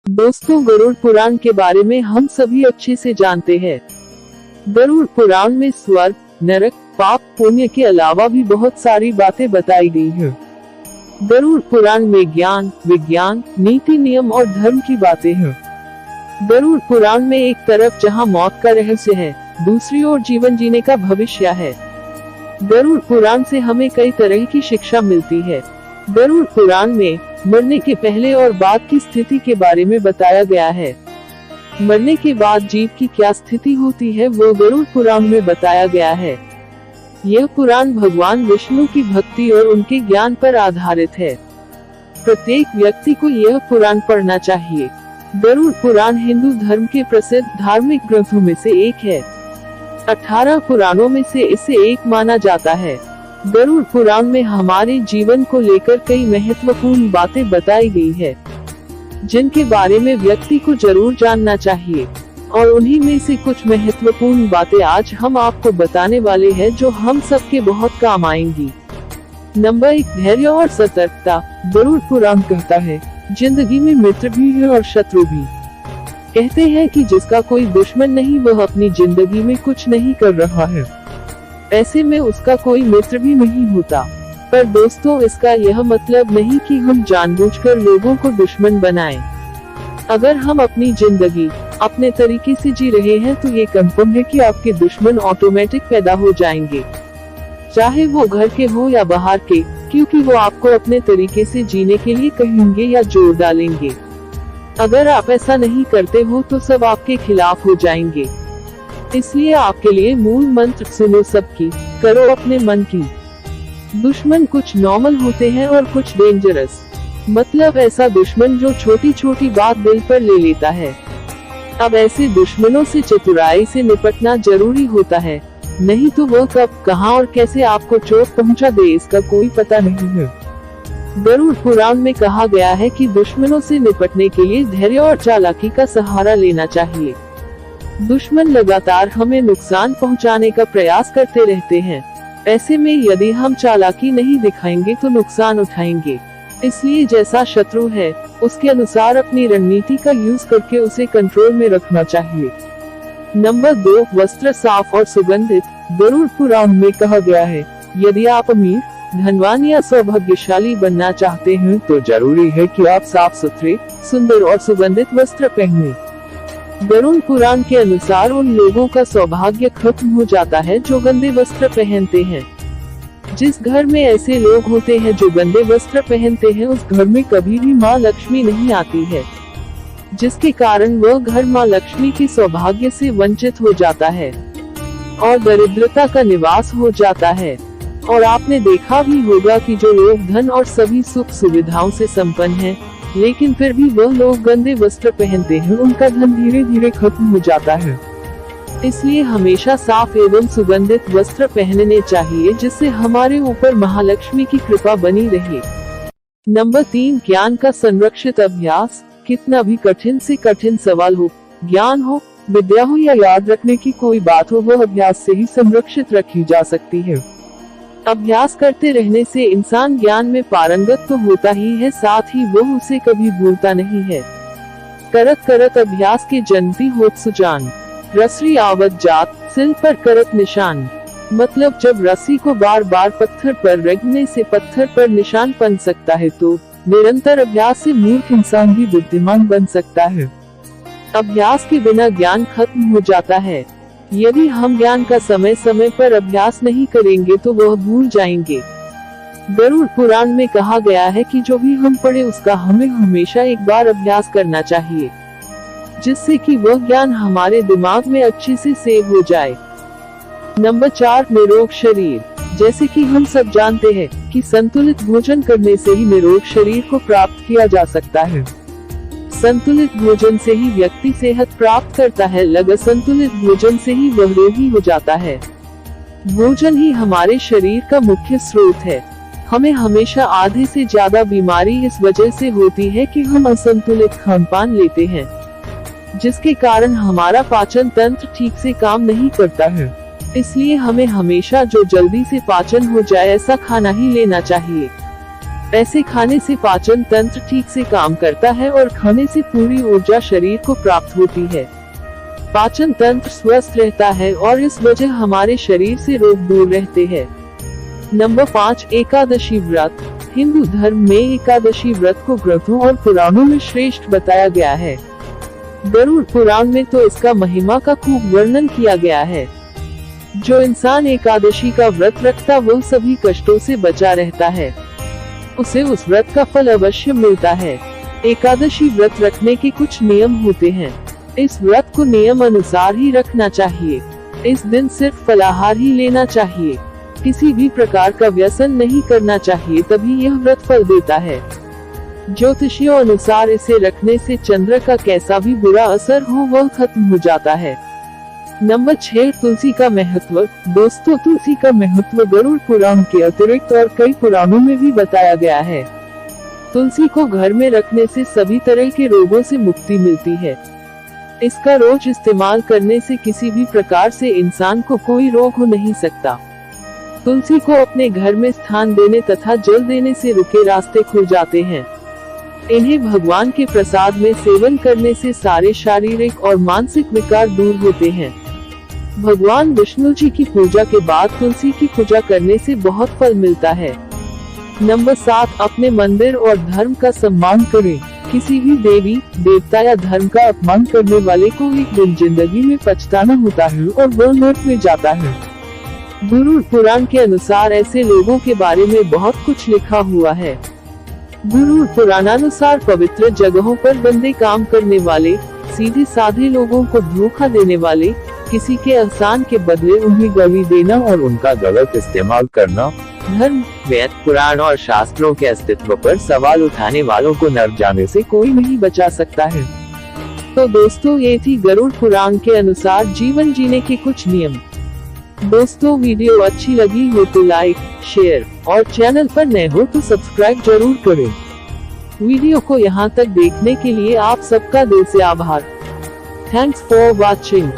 दोस्तों, गरुड़ पुराण के बारे में हम सभी अच्छे से जानते हैं। गरुड़ पुराण में स्वर्ग, नरक, पाप, पुण्य के अलावा भी बहुत सारी बातें बताई गई हैं। गरुड़ पुराण में ज्ञान, विज्ञान, नीति, नियम और धर्म की बातें हैं। गरुड़ पुराण में एक तरफ जहां मौत का रहस्य है, दूसरी ओर जीवन जीने का भविष्य है। गरुड़ पुराण से हमें कई तरह की शिक्षा मिलती है। गरुड़ पुराण में मरने के पहले और बाद की स्थिति के बारे में बताया गया है। मरने के बाद जीव की क्या स्थिति होती है वो गरुड़ पुराण में बताया गया है। यह पुराण भगवान विष्णु की भक्ति और उनके ज्ञान पर आधारित है। प्रत्येक व्यक्ति को यह पुराण पढ़ना चाहिए। गरुड़ पुराण हिंदू धर्म के प्रसिद्ध धार्मिक ग्रंथों में से एक है। 18 पुराणों में से इसे एक माना जाता है। गरुड़ पुराण में हमारे जीवन को लेकर कई महत्वपूर्ण बातें बताई गई है, जिनके बारे में व्यक्ति को जरूर जानना चाहिए। और उन्हीं में से कुछ महत्वपूर्ण बातें आज हम आपको बताने वाले हैं, जो हम सबके बहुत काम आएंगी। नंबर 1, धैर्य और सतर्कता। गरुड़ पुराण कहता है, जिंदगी में मित्र भी है और शत्रु भी। कहते हैं कि जिसका कोई दुश्मन नहीं वह अपनी जिंदगी में कुछ नहीं कर रहा है, ऐसे में उसका कोई मित्र भी नहीं होता। पर दोस्तों, इसका यह मतलब नहीं कि हम जानबूझकर लोगों को दुश्मन बनाएं। अगर हम अपनी जिंदगी अपने तरीके से जी रहे हैं तो ये कंफर्म है कि आपके दुश्मन ऑटोमेटिक पैदा हो जाएंगे, चाहे वो घर के हो या बाहर के, क्योंकि वो आपको अपने तरीके से जीने के लिए कहेंगे या जोर डालेंगे। अगर आप ऐसा नहीं करते हो तो सब आपके खिलाफ हो जाएंगे। इसलिए आपके लिए मूल मंत्र सुनो सबकी, करो अपने मन की। दुश्मन कुछ नॉर्मल होते हैं और कुछ डेंजरस। मतलब ऐसा दुश्मन जो छोटी छोटी बात दिल पर ले लेता है। अब ऐसे दुश्मनों से चतुराई से निपटना जरूरी होता है, नहीं तो वह कब, कहां और कैसे आपको चोट पहुंचा दे इसका कोई पता नहीं है। गरुड़ पुराण में कहा गया है कि दुश्मनों से निपटने के लिए धैर्य और चालाकी का सहारा लेना चाहिए। दुश्मन लगातार हमें नुकसान पहुंचाने का प्रयास करते रहते हैं। ऐसे में यदि हम चालाकी नहीं दिखाएंगे तो नुकसान उठाएंगे। इसलिए जैसा शत्रु है, उसके अनुसार अपनी रणनीति का यूज करके उसे कंट्रोल में रखना चाहिए। नंबर 2, वस्त्र साफ और सुगंधित। गरुड़ पुराण में कहा गया है, यदि आप अमीर, धनवान या सौभाग्यशाली बनना चाहते हैं तो जरूरी है कि आप साफ सुथरे, सुंदर और सुगंधित वस्त्र पहने। गरुड़ पुराण के अनुसार उन लोगों का सौभाग्य खत्म हो जाता है जो गंदे वस्त्र पहनते हैं। जिस घर में ऐसे लोग होते हैं जो गंदे वस्त्र पहनते हैं, उस घर में कभी भी माँ लक्ष्मी नहीं आती है, जिसके कारण वह घर माँ लक्ष्मी के सौभाग्य से वंचित हो जाता है और दरिद्रता का निवास हो जाता है। और आपने देखा भी होगा कि जो लोग धन और सभी सुख सुविधाओं से संपन्न हैं, लेकिन फिर भी वह लोग गंदे वस्त्र पहनते हैं, उनका धन धीरे धीरे खत्म हो जाता है। इसलिए हमेशा साफ एवं सुगंधित वस्त्र पहनने चाहिए, जिससे हमारे ऊपर महालक्ष्मी की कृपा बनी रहे। नंबर 3, ज्ञान का संरक्षित अभ्यास। कितना भी कठिन से कठिन सवाल हो, ज्ञान हो, विद्या हो या याद रखने की कोई बात हो, वह अभ्यास से ही संरक्षित रखी जा सकती है। अभ्यास करते रहने से इंसान ज्ञान में पारंगत तो होता ही है, साथ ही वह उसे कभी भूलता नहीं है। करत करत अभ्यास के जनती होत सुजान, रसरी आवत जात, सिल पर करत निशान। मतलब जब रस्सी को बार बार पत्थर पर रगड़ने से पत्थर पर निशान बन सकता है, तो निरंतर अभ्यास से मूर्ख इंसान भी बुद्धिमान बन सकता है। अभ्यास के बिना ज्ञान खत्म हो जाता है। यदि हम ज्ञान का समय समय पर अभ्यास नहीं करेंगे तो वह भूल जाएंगे। गरुड़ पुराण में कहा गया है कि जो भी हम पढ़े उसका हमें हमेशा एक बार अभ्यास करना चाहिए, जिससे कि वह ज्ञान हमारे दिमाग में अच्छे से सेव हो जाए। नंबर 4, निरोग शरीर। जैसे कि हम सब जानते हैं कि संतुलित भोजन करने से ही निरोग शरीर को प्राप्त किया जा सकता है। संतुलित भोजन से ही व्यक्ति सेहत प्राप्त करता है, असंतुलित भोजन से ही वह रोगी हो जाता है। भोजन ही हमारे शरीर का मुख्य स्रोत है। हमें हमेशा आधे से ज्यादा बीमारी इस वजह से होती है कि हम असंतुलित खानपान लेते हैं, जिसके कारण हमारा पाचन तंत्र ठीक से काम नहीं करता है। इसलिए हमें हमेशा जो जल्दी से पाचन हो जाए ऐसा खाना ही लेना चाहिए। ऐसे खाने से पाचन तंत्र ठीक से काम करता है और खाने से पूरी ऊर्जा शरीर को प्राप्त होती है। पाचन तंत्र स्वस्थ रहता है और इस वजह हमारे शरीर से रोग दूर रहते हैं। नंबर 5, एकादशी व्रत। हिंदू धर्म में एकादशी व्रत को ग्रंथों और पुराणों में श्रेष्ठ बताया गया है। गरुड़ पुराण में तो इसका महिमा का खूब वर्णन किया गया है। जो इंसान एकादशी का व्रत रखता वह सभी कष्टों से बचा रहता है, उसे उस व्रत का फल अवश्य मिलता है। एकादशी व्रत रखने के कुछ नियम होते हैं। इस व्रत को नियम अनुसार ही रखना चाहिए। इस दिन सिर्फ फलाहार ही लेना चाहिए, किसी भी प्रकार का व्यसन नहीं करना चाहिए, तभी यह व्रत फल देता है। ज्योतिषियों अनुसार इसे रखने से चंद्र का कैसा भी बुरा असर हो वह खत्म हो जाता है। नंबर 6, तुलसी का महत्व। दोस्तों, तुलसी का महत्व गरुड़ पुराण के अतिरिक्त और कई पुराणों में भी बताया गया है। तुलसी को घर में रखने से सभी तरह के रोगों से मुक्ति मिलती है। इसका रोज इस्तेमाल करने से किसी भी प्रकार से इंसान को कोई रोग हो नहीं सकता। तुलसी को अपने घर में स्थान देने तथा जल देने से रुके रास्ते खुल जाते हैं। इन्हें भगवान के प्रसाद में सेवन करने से सारे शारीरिक और मानसिक विकार दूर होते हैं। भगवान विष्णु जी की पूजा के बाद तुलसी की पूजा करने से बहुत फल मिलता है। नंबर 7, अपने मंदिर और धर्म का सम्मान करें। किसी भी देवी देवता या धर्म का अपमान करने वाले को एक दिन जिंदगी में पछताना होता है और वह नरक में जाता है। गरुड़ पुराण के अनुसार ऐसे लोगों के बारे में बहुत कुछ लिखा हुआ है। गरुड़ पुराणानुसार पवित्र जगहों पर गंदे काम करने वाले, सीधे साधे लोगों को धोखा देने वाले, किसी के एहसान के बदले उन्हें गाली देना और उनका गलत इस्तेमाल करना, धर्म, वेद, पुराण और शास्त्रों के अस्तित्व पर सवाल उठाने वालों को नरक जाने से कोई नहीं बचा सकता है। तो दोस्तों, ये थी गरुड़ पुराण के अनुसार जीवन जीने के कुछ नियम। दोस्तों, वीडियो अच्छी लगी हो तो लाइक, शेयर और चैनल पर नए हो तो सब्सक्राइब जरूर करें। वीडियो को यहाँ तक देखने के लिए आप सबका दिल से आभार। Thanks for watching.